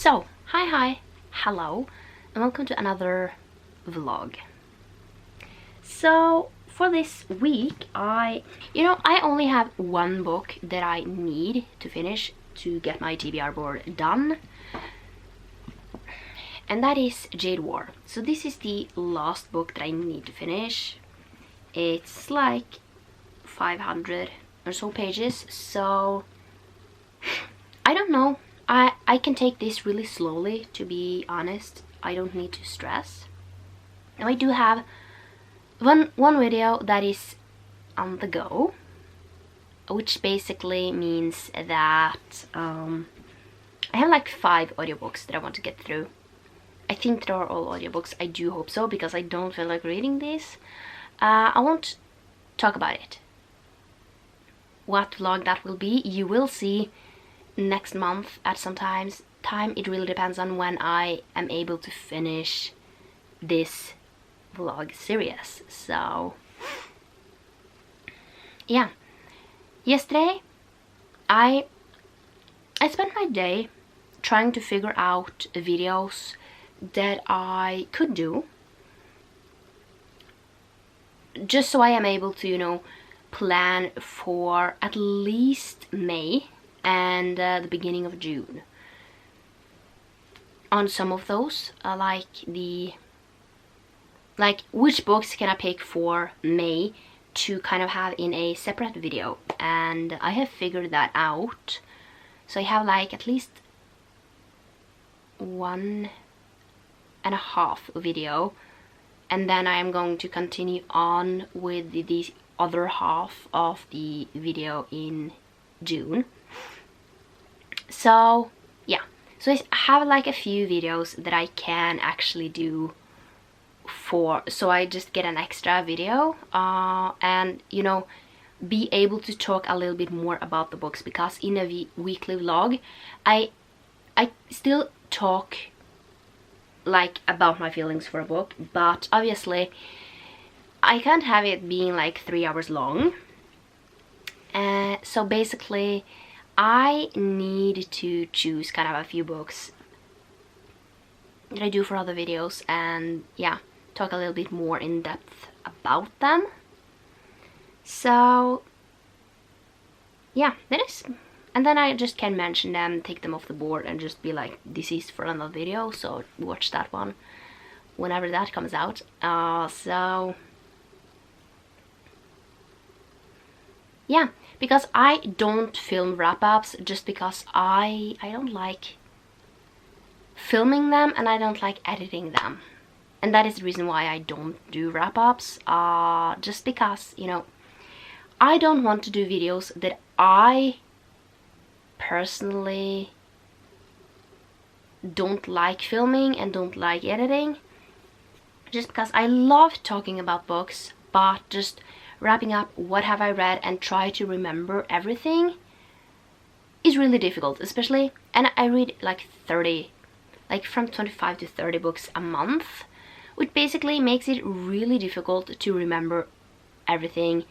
So, hi, hello, and welcome to another vlog. So, for this week, I only have one book that I need to finish to get my TBR board done, and that is Jade War. So this is the last book that I need to finish. It's like 500 or so pages, so I don't know. I can take this really slowly, to be honest. I don't need to stress. Now I do have one video that is on the go, which basically means that I have like 5 audiobooks that I want to get through. I think they are all audiobooks. I do hope so, because I don't feel like reading this. I won't talk about it. What vlog that will be, you will see next month at some time. It really depends on when I am able to finish this vlog series. So yeah, yesterday I spent my day trying to figure out videos that I could do, just so I am able to plan for at least May and the beginning of June. On some of those, like which books can I pick for May to kind of have in a separate video, and I have figured that out. So I have like at least 1.5 video, and then I am going to continue on with the other half of the video in June. So yeah, so I have like a few videos that I can actually do so I just get an extra video and be able to talk a little bit more about the books, because in a weekly vlog I still talk like about my feelings for a book, but obviously I can't have it being like 3 hours long. So basically I need to choose kind of a few books that I do for other videos, and yeah, talk a little bit more in depth about them. So yeah, that is, and then I just can mention them, take them off the board, and just be like, this is for another video, so watch that one whenever that comes out. So yeah, because I don't film wrap-ups, just because I don't like filming them and I don't like editing them. And that is the reason why I don't do wrap-ups, just because, I don't want to do videos that I personally don't like filming and don't like editing, just because I love talking about books, but just wrapping up what have I read and try to remember everything is really difficult, especially, and I read like from 25 to 30 books a month, which basically makes it really difficult to remember everything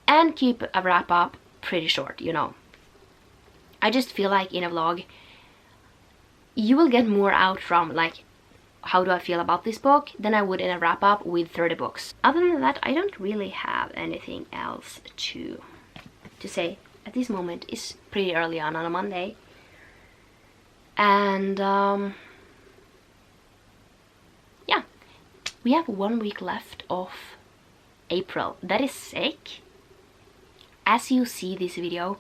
and keep a wrap up pretty short. I just feel like in a vlog you will get more out from like, how do I feel about this book, than I would in a wrap up with 30 books. Other than that, I don't really have anything else to say at this moment. It's pretty early on a Monday, and yeah, we have 1 week left of April. That is sick. As you see this video,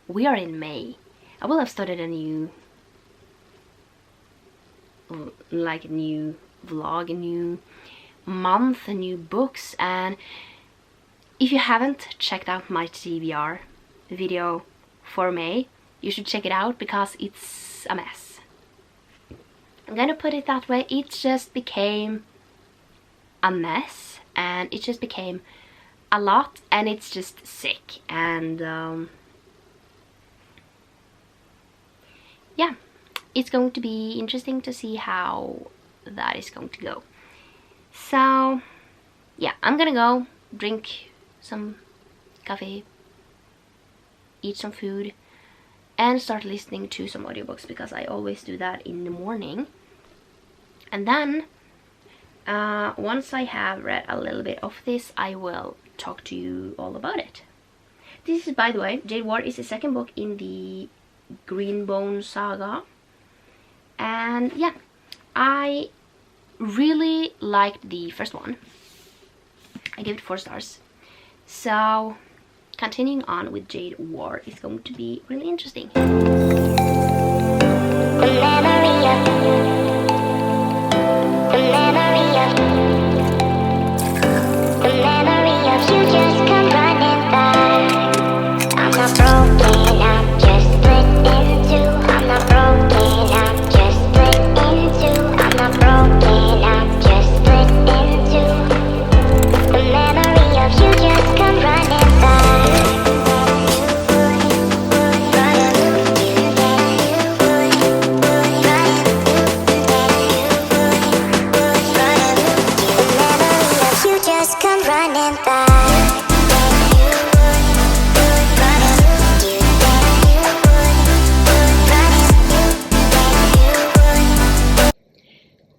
we are in May. I will have started a new vlog, a new month, a new books, and if you haven't checked out my TBR video for May, you should check it out, because it's a mess. I'm gonna put it that way. It just became a mess, and it just became a lot, and it's just sick, and yeah, it's going to be interesting to see how that is going to go. So yeah, I'm gonna go drink some coffee, eat some food, and start listening to some audiobooks, because I always do that in the morning. And then once I have read a little bit of this, I will talk to you all about it. This is, by the way, Jade War is the second book in the Greenbone saga. And yeah, I really liked the first one. I gave it 4 stars. So continuing on with Jade War is going to be really interesting.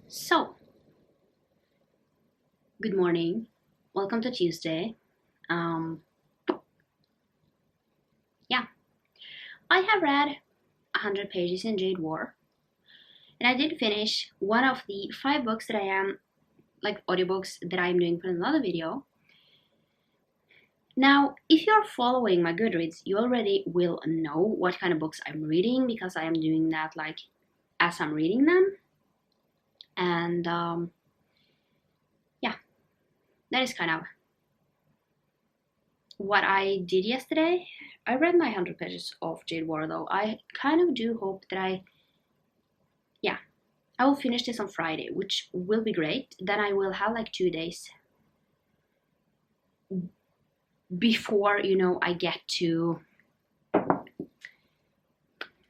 So, good morning. Welcome to Tuesday. Yeah, I have read 100 pages in Jade War, and I did finish one of the 5 books that I am, like audiobooks that I'm doing for another video. Now, if you're following my GoodReads, you already will know what kind of books I'm reading, because I am doing that like as I'm reading them. And yeah, that is kind of what I did yesterday. I read my 100 pages of Jade War, though. I kind of do hope that I will finish this on Friday, which will be great. Then I will have like 2 days before, you know, I get to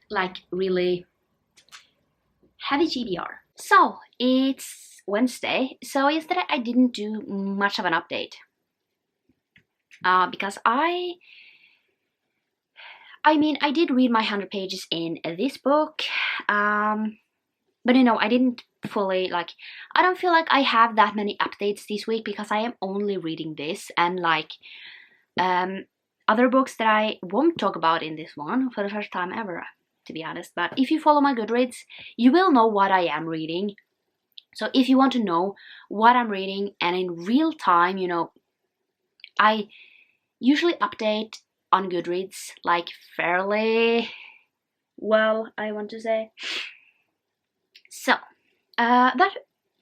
like really heavy TBR. So it's Wednesday. So yesterday I didn't do much of an update because I mean, I did read my 100 pages in this book, but you know, I didn't fully, like, I don't feel like I have that many updates this week, because I am only reading this, and like other books that I won't talk about in this one for the first time ever, to be honest. But if you follow my GoodReads, you will know what I am reading. So if you want to know what I'm reading and in real time, you know, I usually update on GoodReads like fairly well, I want to say. So that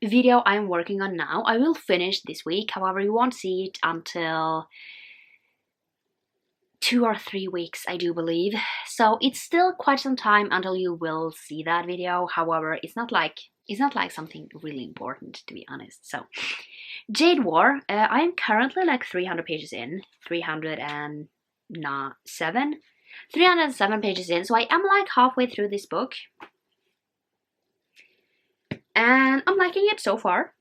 video I'm working on now, I will finish this week. However, you won't see it until 2 or 3 weeks, I do believe. So it's still quite some time until you will see that video. However, it's not like something really important, to be honest. So Jade War, I'm currently like 300 pages in, 307 pages in, so I am like halfway through this book, and I'm liking it so far.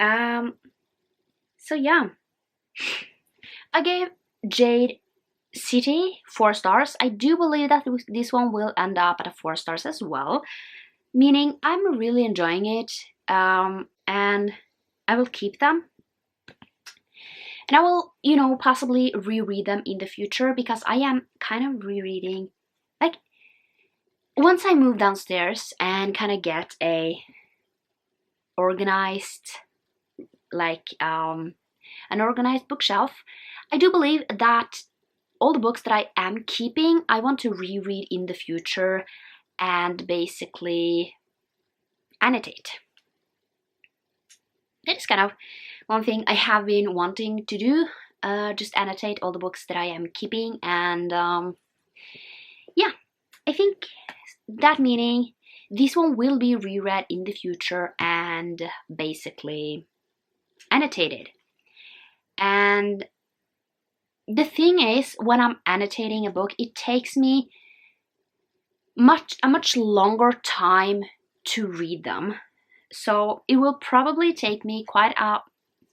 So yeah, I gave Jade City 4 stars. I do believe that this one will end up at a 4 stars as well, meaning I'm really enjoying it, and I will keep them. And I will, you know, possibly reread them in the future, because I am kind of rereading, like, once I move downstairs and kind of get a organized, like, an organized bookshelf, I do believe that all the books that I am keeping, I want to reread in the future and basically annotate. That is kind of one thing I have been wanting to do, just annotate all the books that I am keeping. And yeah, I think that meaning this one will be reread in the future and basically annotated. And the thing is, when I'm annotating a book, it takes me a much longer time to read them. So it will probably take me quite a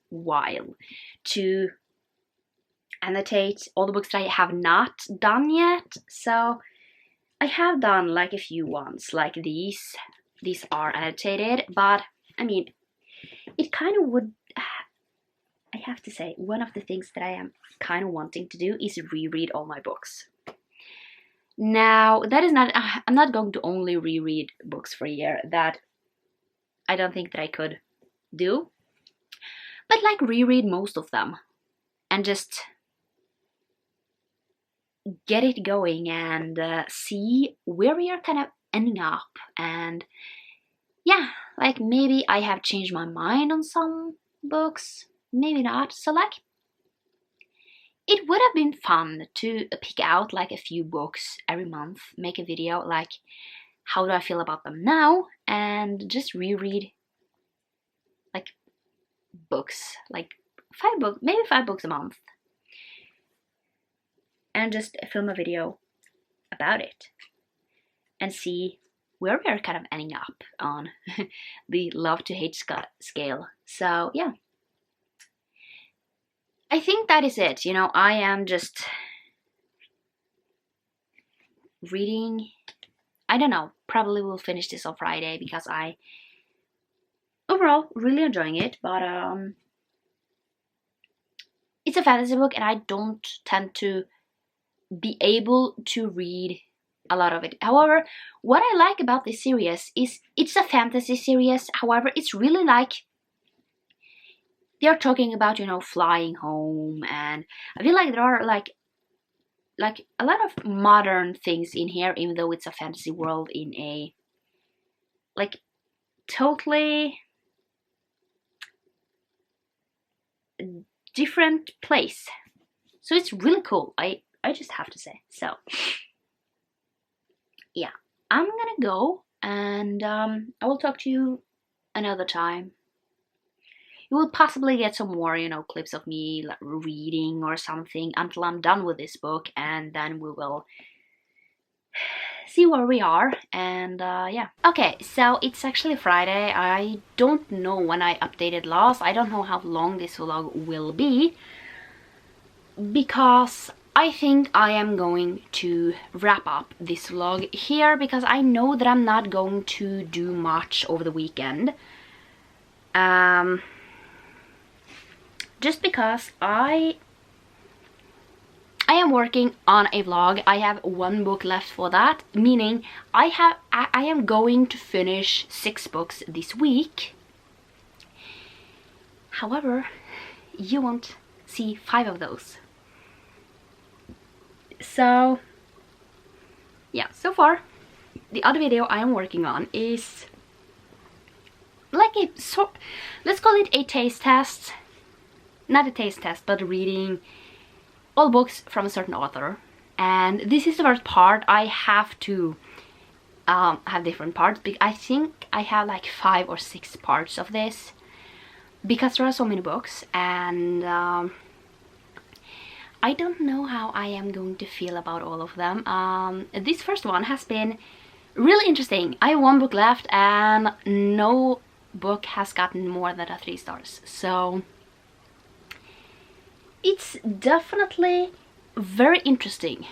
while to annotate all the books that I have not done yet. So I have done like a few ones, like these. These are annotated, but I mean, it kind of would, I have to say, one of the things that I am kind of wanting to do is reread all my books. Now, that is not, I'm not going to only reread books for a year. That I don't think that I could do. But like reread most of them and just get it going and see where we are kind of ending up. And yeah, like maybe I have changed my mind on some books, maybe not. So like, it would have been fun to pick out like a few books every month, make a video like how do I feel about them now, and just reread like books, like 5 books, maybe 5 books a month, and just film a video about it and see where we're kind of ending up on the love to hate scale. So yeah, I think that is it. You know, I am just reading, I don't know, probably will finish this on Friday because I overall really enjoying it, but it's a fantasy book and I don't tend to be able to read a lot of it. However, what I like about this series is it's a fantasy series. However, it's really like they're talking about, you know, flying home, and I feel like there are like a lot of modern things in here, even though it's a fantasy world in a like totally different place. So it's really cool. I just have to say. So yeah, I'm gonna go, and I will talk to you another time. You will possibly get some more, you know, clips of me like reading or something until I'm done with this book, and then we will see where we are. And yeah. Okay, so it's actually Friday. I don't know when I updated last. I don't know how long this vlog will be, because I think I am going to wrap up this vlog here, because I know that I'm not going to do much over the weekend. Just because I am working on a vlog. I have 1 book left for that, meaning I am going to finish 6 books this week. However, you won't see 5 of those. So yeah, so far the other video I am working on is like a let's call it a taste test. Not a taste test, but reading all books from a certain author. And this is the first part. I have to have different parts, because I think I have like 5 or 6 parts of this, because there are so many books, and I don't know how I am going to feel about all of them. This first one has been really interesting. I have 1 book left and no book has gotten more than 3 stars. So it's definitely very interesting.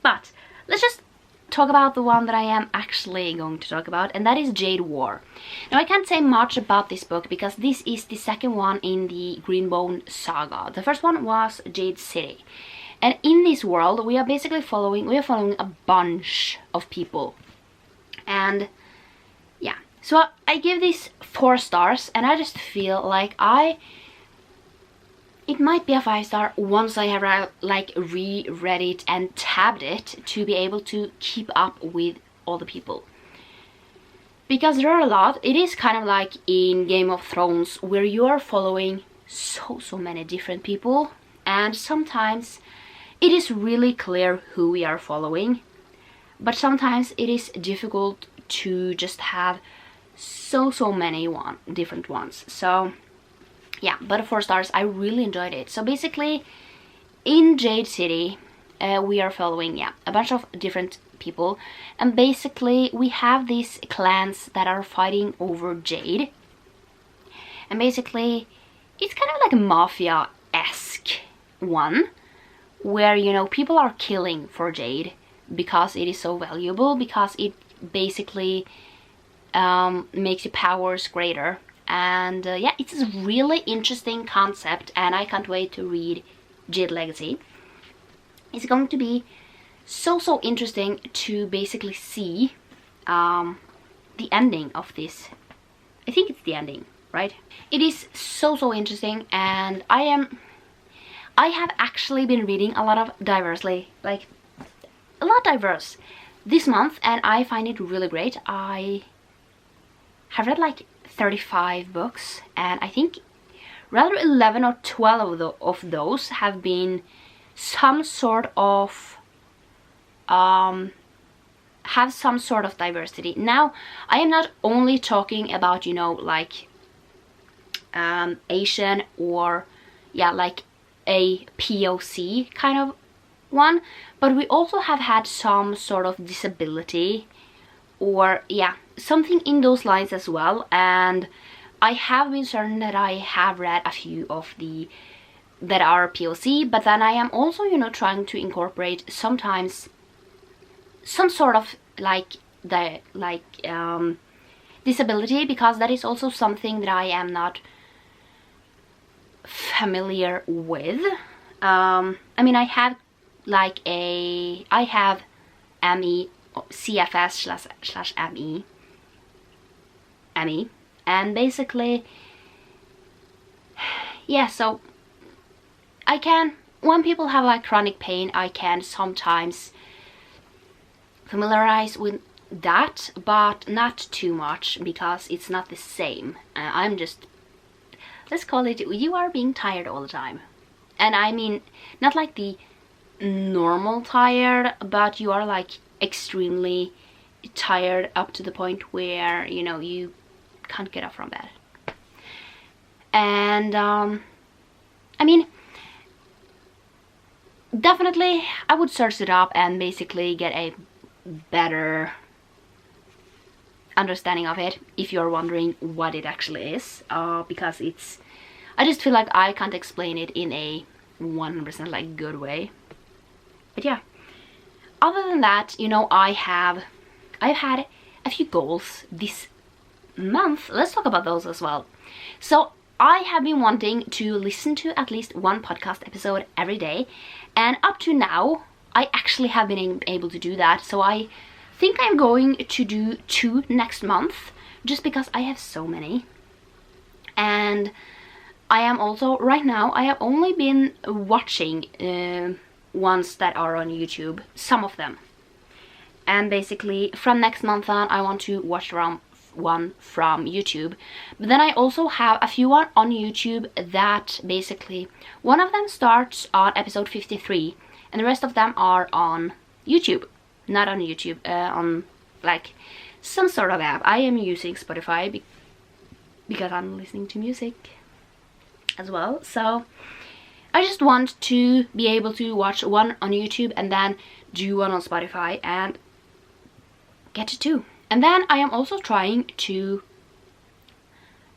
But let's just talk about the one that I am actually going to talk about, and that is Jade War. Now, I can't say much about this book because this is the second one in the Greenbone saga. The first one was Jade City. And in this world, we are basically following a bunch of people. And yeah, so I give this 4 stars, and I just feel like it might be a 5-star once I have like reread it and tabbed it to be able to keep up with all the people. Because there are a lot. It is kind of like in Game of Thrones, where you are following so many different people, and sometimes it is really clear who we are following, but sometimes it is difficult to just have so many different ones. So yeah, but 4 stars. I really enjoyed it. So basically, in Jade City, we are following a bunch of different people, and basically we have these clans that are fighting over Jade, and basically it's kind of like a mafia-esque one where, you know, people are killing for jade because it is so valuable, because it basically makes your powers greater. And yeah, it's a really interesting concept, and I can't wait to read Jade Legacy. It's going to be so interesting to basically see the ending of this. I think it's the ending, right? It is so interesting, and I have actually been reading a lot of diversely, like a lot diverse this month, and I find it really great. I have read like 35 books, and I think rather 11 or 12 of those have been some sort of have some sort of diversity. Now, I am not only talking about, you know, like Asian or yeah, like a POC kind of one, but we also have had some sort of disability or yeah, something in those lines as well. And I have been certain that I have read a few of the that are POC, but then I am also, you know, trying to incorporate sometimes some sort of like disability, because that is also something that I am not familiar with. I mean, I have like I have ME, CFS/ME, and basically, yeah, so I can, when people have like chronic pain, I can sometimes familiarize with that, but not too much, because it's not the same. I'm just, let's call it, you are being tired all the time. And I mean, not like the normal tired, but you are like extremely tired up to the point where, you know, you can't get up from bed. And I mean, definitely I would search it up and basically get a better understanding of it if you're wondering what it actually is, because it's, I just feel like I can't explain it in a 100% like good way. But yeah, other than that, you know, I've had a few goals this month. Let's talk about those as well. So I have been wanting to listen to at least one podcast episode every day, and up to now I actually have been able to do that. So I think I'm going to do 2 next month, just because I have so many. And I am also, right now, I have only been watching ones that are on YouTube, some of them. And basically, from next month on, I want to watch around one from YouTube. But then I also have a few on YouTube that basically, one of them starts on episode 53, and the rest of them are on YouTube. Not on YouTube, on like some sort of app. I am using Spotify because I'm listening to music as well. So I just want to be able to watch one on YouTube and then do one on Spotify and get to 2. And then I am also trying to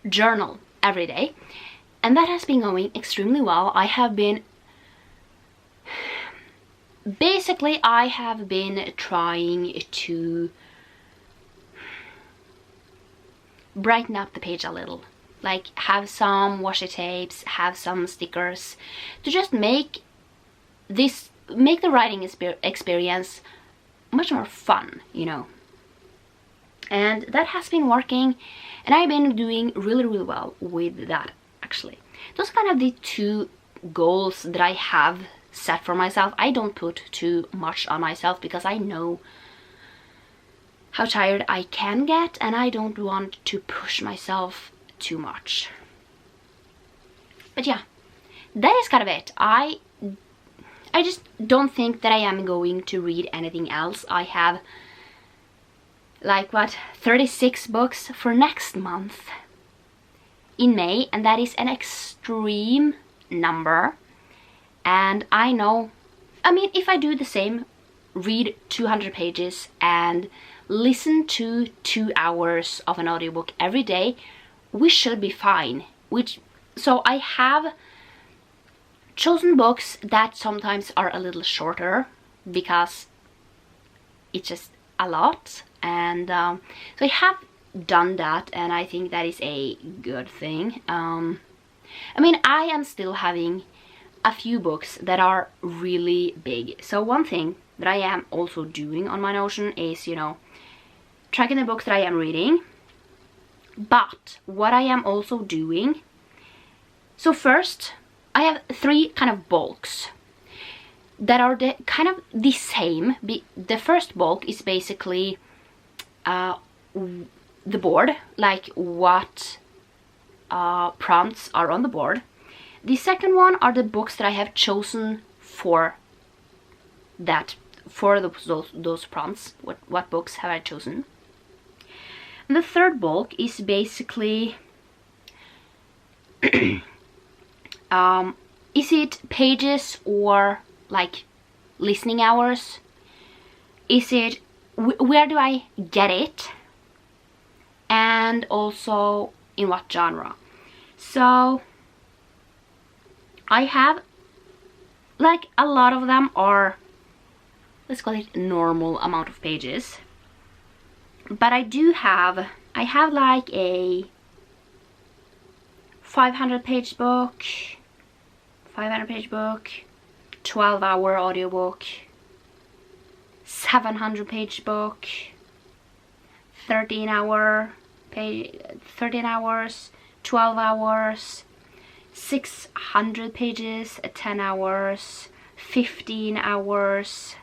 journal every day, and that has been going extremely well. I have been trying to brighten up the page a little, like have some washi tapes, have some stickers, to just make the writing experience much more fun, you know. And that has been working, and I've been doing really well with that, actually. Those are kind of the 2 goals that I have set for myself. I don't put too much on myself because I know how tired I can get, and I don't want to push myself too much. But yeah, that is kind of it. I just don't think that I am going to read anything else. I have like what, 36 books for next month in May, and that is an extreme number. And I know, I mean, if I do the same, read 200 pages and listen to 2 hours of an audiobook every day, we should be fine. So I have chosen books that sometimes are a little shorter because it's just a lot, and so I have done that, and I think that is a good thing. I mean, I am still having a few books that are really big. So one thing that I am also doing on my Notion is, you know, tracking the books that I am reading. But what I am also doing, so first I have 3 kind of bulks that are kind of the same. The first bulk is basically the board, like what prompts are on the board. The second one are the books that I have chosen for that, for those prompts. What books have I chosen? And the third bulk is basically is it pages or like listening hours? Is it where do I get it? And also in what genre? So I have, like, a lot of them are, let's call it normal amount of pages. But I have like a 500 page book, 12-hour audiobook, 700 page book, 13 hours, 12 hours, 600 pages, 10 hours, 15 hours,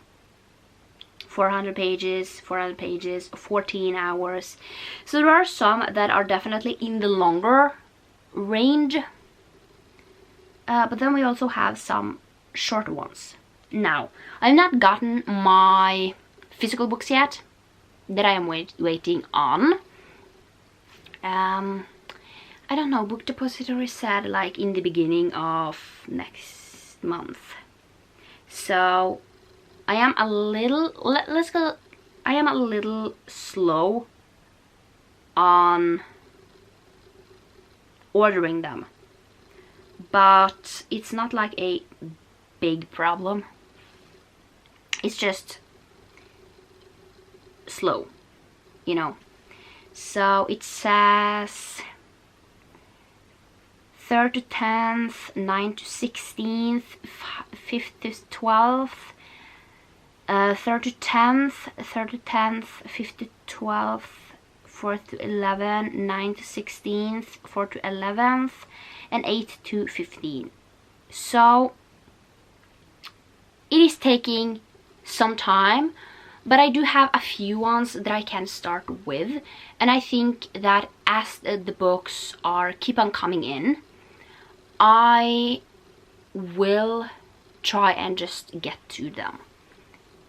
400 pages, 14 hours. So there are some that are definitely in the longer range, but then we also have some shorter ones. Now, I've not gotten my physical books yet that I am waiting on. I don't know, Book Depository said like in the beginning of next month. So I am a little, I am a little slow on ordering them, but it's not like a big problem. It's just slow, you know. So it says 3rd to 10th, 9th to 16th, 5th to 12th, 3rd to 10th, 5th to 12th, 4th to 11th, 9th to 16th, 4th to 11th, and 8th to 15th. So it is taking some time, but I do have a few ones that I can start with, and I think that as the books are keep on coming in, I will try and just get to them.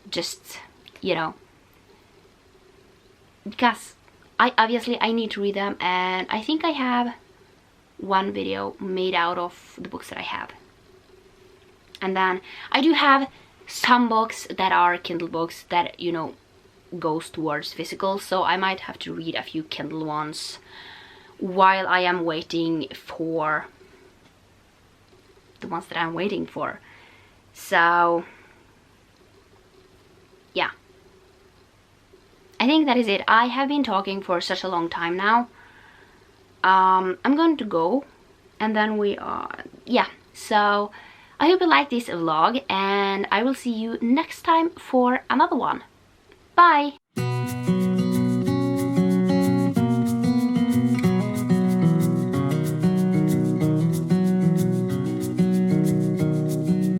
Just, you know, because I need to read them, and I think I have one video made out of the books that I have. And then I do have some books that are Kindle books that, you know, goes towards physical, so I might have to read a few Kindle ones while I am waiting for the ones that I'm waiting for. So yeah, I think that is it. I have been talking for such a long time now. I'm going to go, and then we are, yeah, so I hope you like this vlog, and I will see you next time for another one. Bye!